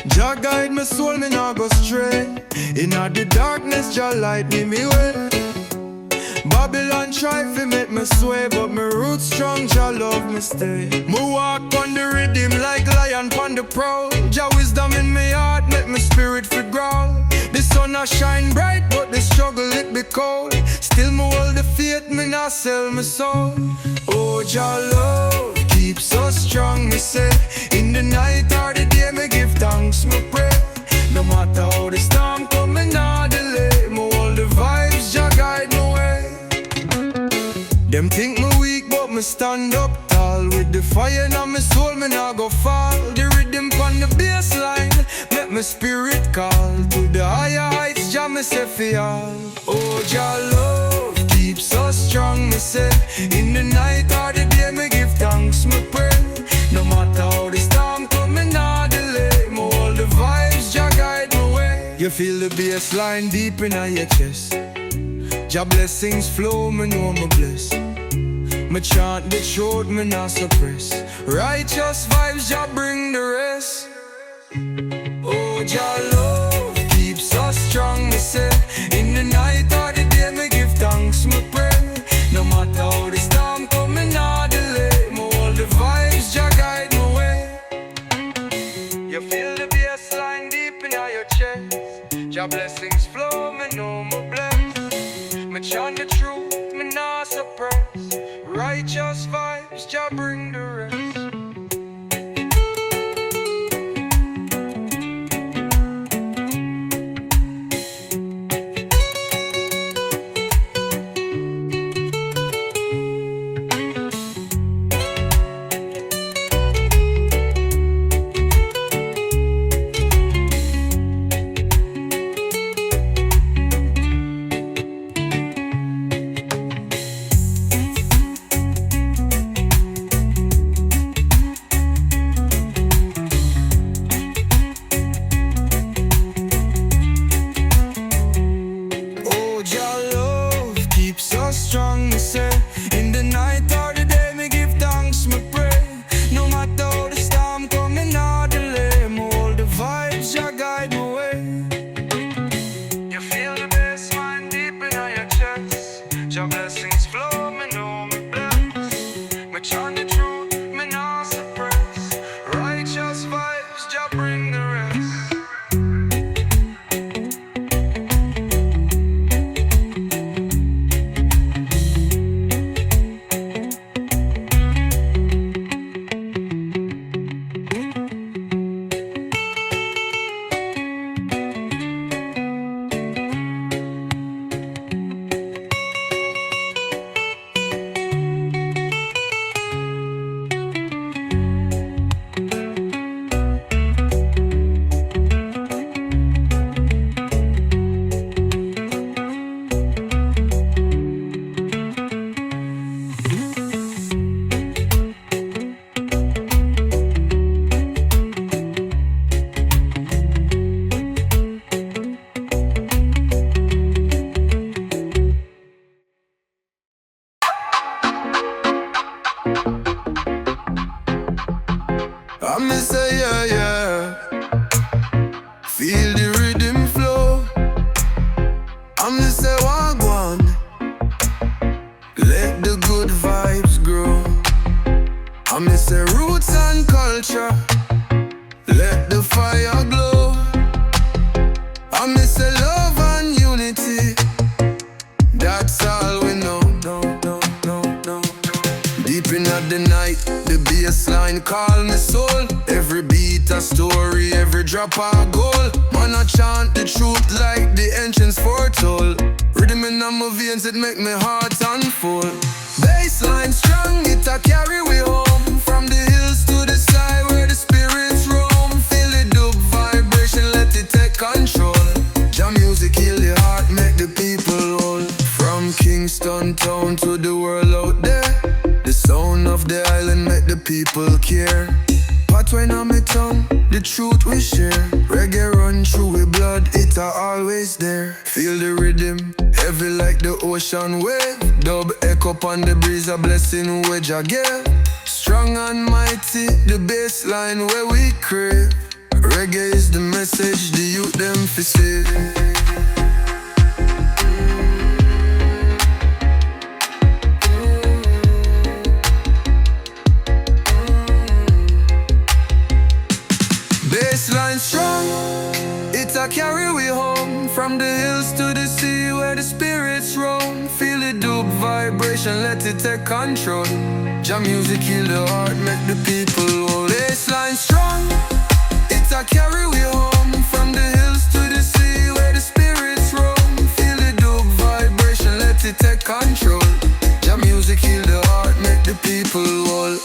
Jah guide my soul, me nah go stray. Inna the darkness, Jah light me way. Babylon try fi make me sway, but me roots strong, Jah love me stay. Me walk on the rhythm like lion pon the prowl. Jah wisdom in me heart make me spirit fi growl. The sun a shine bright, but the struggle it be cold. Still me hold the faith, me nah sell me soul. Oh, Jah love keeps us strong, me say. In the night or the day, me give thanks, me pray. No matter how the storm come, me nah delay. Me hold the vibes, Jah guide me way. Them think me weak, but me stand up tall. With the fire in my soul, me nah go fall. The rhythm on the bassline make my spirit call. To the higher heights, Jah me say fi all. Oh, Jah love keeps us strong, me say. In the night or the day, me give thanks, me pray. No matter how the storm come, me nah delay. Me hold the vibes, Jah guide me way. You feel the bassline deep in your chest. Jah blessings flow, me know me bless. Me chant the truth, me not suppress. Righteous vibes, Jah bring the rest. Oh, Jah love keeps us strong, me say. In the night or the day, me give thanks, me pray. No matter how the storm come, me not delay. Me hold the vibes, Jah guide me way. You feel the bassline deep in your chest. Jah blessings flow, me know me bless. Me chant the truth, me not suppress. Righteous vibes, Jah bring the rest. Strong, me say. In the night or the day, me give thanks, me pray. No matter how the storm come, me nah delay. Me hold the vibes, Jah guide me way. You feel the bassline deep in your chest. Jah blessings flow, me know me bless. Me chant the truth, me nah suppress. Righteous vibes, Jah bring the rest. I me say yeah, yeah. Feel the rhythm flow. I me say wagwan. Let the good vibes grow. I me say roots and culture. Let the fire glow. I me say love and unity. That's all we know. Deep in the night, the bassline call me soul. Every beat a story, every drop a goal. Man I chant the truth like the ancients foretold. Rhythm in my veins, it make me heart unfold. Bassline strong, it a carry we home. From the hills to the side where the spirits roam. Feel the dub vibration, let it take control. Jam music heal the heart, make the people whole. From Kingston town to the world out there, the sound of the island make the people care. Pot wine on my tongue, the truth we share. Reggae run through with blood, it are always there. Feel the rhythm, heavy like the ocean wave. Dub echo on the breeze, a blessing which I give. Strong and mighty, the bassline where we crave. Reggae is the message the youth them fi say. Bassline strong, it a carry we home. From the hills to the sea where the spirits roam. Feel the dub vibration, let it take control. Jam music heal the heart, make the people hold. Bassline strong, it a carry we home. From the hills to the sea where the spirits roam. Feel the dub vibration, let it take control. Jam music heal the heart, make the people hold.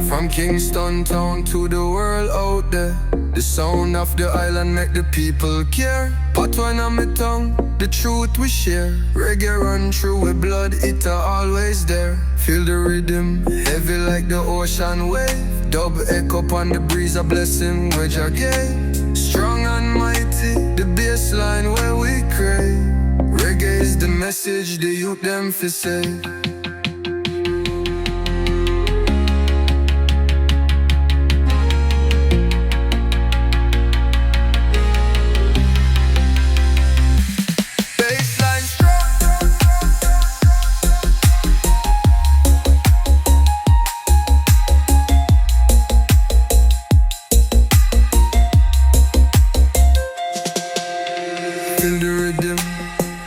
From Kingston town to the world out there, the sound of the island make the people care. But when I'm a tongue, the truth we share. Reggae run through with blood, it always there. Feel the rhythm, heavy like the ocean wave. Dub echo upon the breeze, a blessing which I gave. Strong and mighty, the bassline where we crave. Reggae is the message the youth them fi say. Feel the rhythm,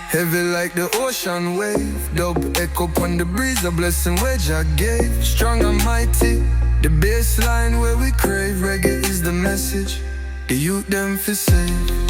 heavy like the ocean wave. Dub echo upon the breeze, a blessing which I gave. Strong and mighty, the bassline where we crave. Reggae is the message the youth them fi save.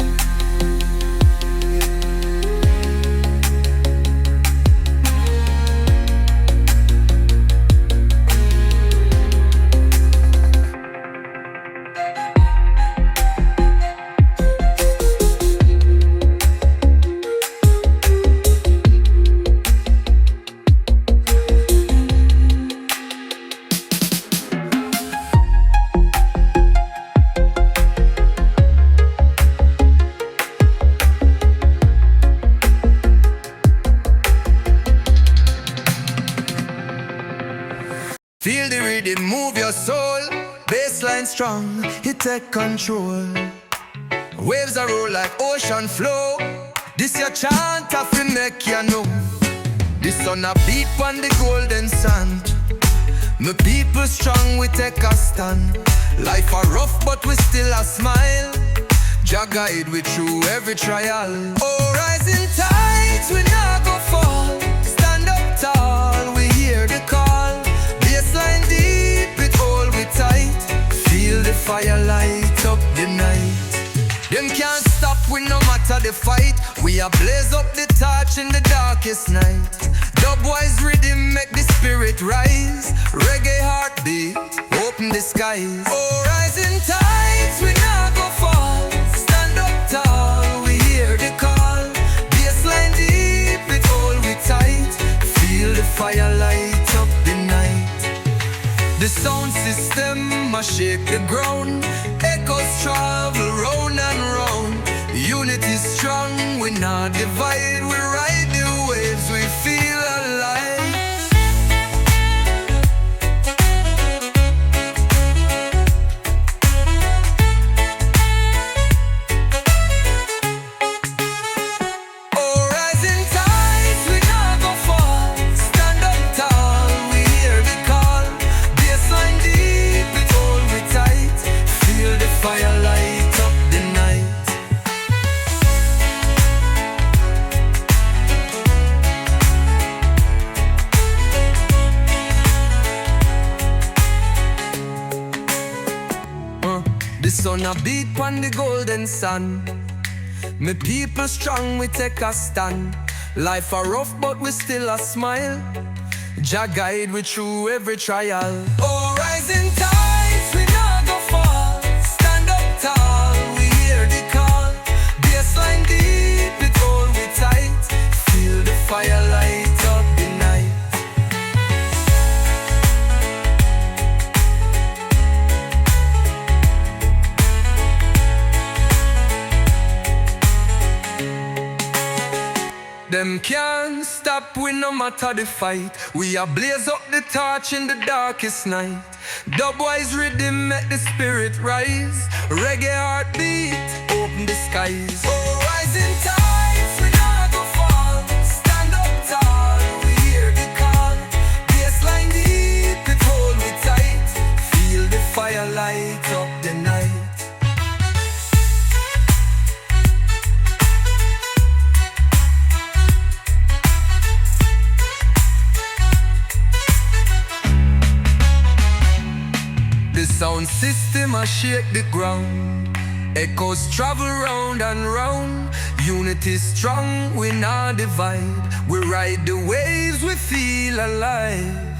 Feel the rhythm, move your soul. Bassline strong, it take control. Waves are roll like ocean flow. This your chant of the make you know. The sun a beat on the golden sand. My people strong, we take a stand. Life are rough but we still a smile. Jah guide we through every trial. Oh, rising tides, we not go fall. Stand up tall, we hear the call. Bassline deep, it hold we tight. Feel the fire light up the night. Them can't stop, we no matter the fight. We a blaze up the torch in the darkest night. Dubwise rhythm make the spirit rise. Reggae heartbeat, open the skies. Oh, rising tides, we not go fall. Stand up tall, we hear the call. Bassline deep, it hold we tight. Feel the fire light up the night. The sound system must shake the ground. Echoes travel round and round. Unity strong, we not divide. We ride the waves, we feel alive. Oh, rising tides, we not go fall. Stand up tall, we hear the call. Bassline deep, it hold we tight. Feel the fire light up the night. The sun a beat on the golden sun. My people strong, we take a stand. Life a rough but we still a smile. Jah guide we through every trial. Oh, rising tides, we not go fall. Stand up tall, we hear the call. Bassline deep, it hold we tight. Feel the fire light up the night. Them can't stop, we no matter the fight. We a blaze up the torch in the darkest night. Dubwise rhythm make the spirit rise. Reggae heartbeat, open the skies. Oh, rising tides, we not go fall. Stand up tall, we hear the call. Bassline deep, it hold me tight. Feel the fire light up the night. The sound system a shake the ground. Echoes travel round and round. Unity strong, we not divide. We ride the waves, we feel alive.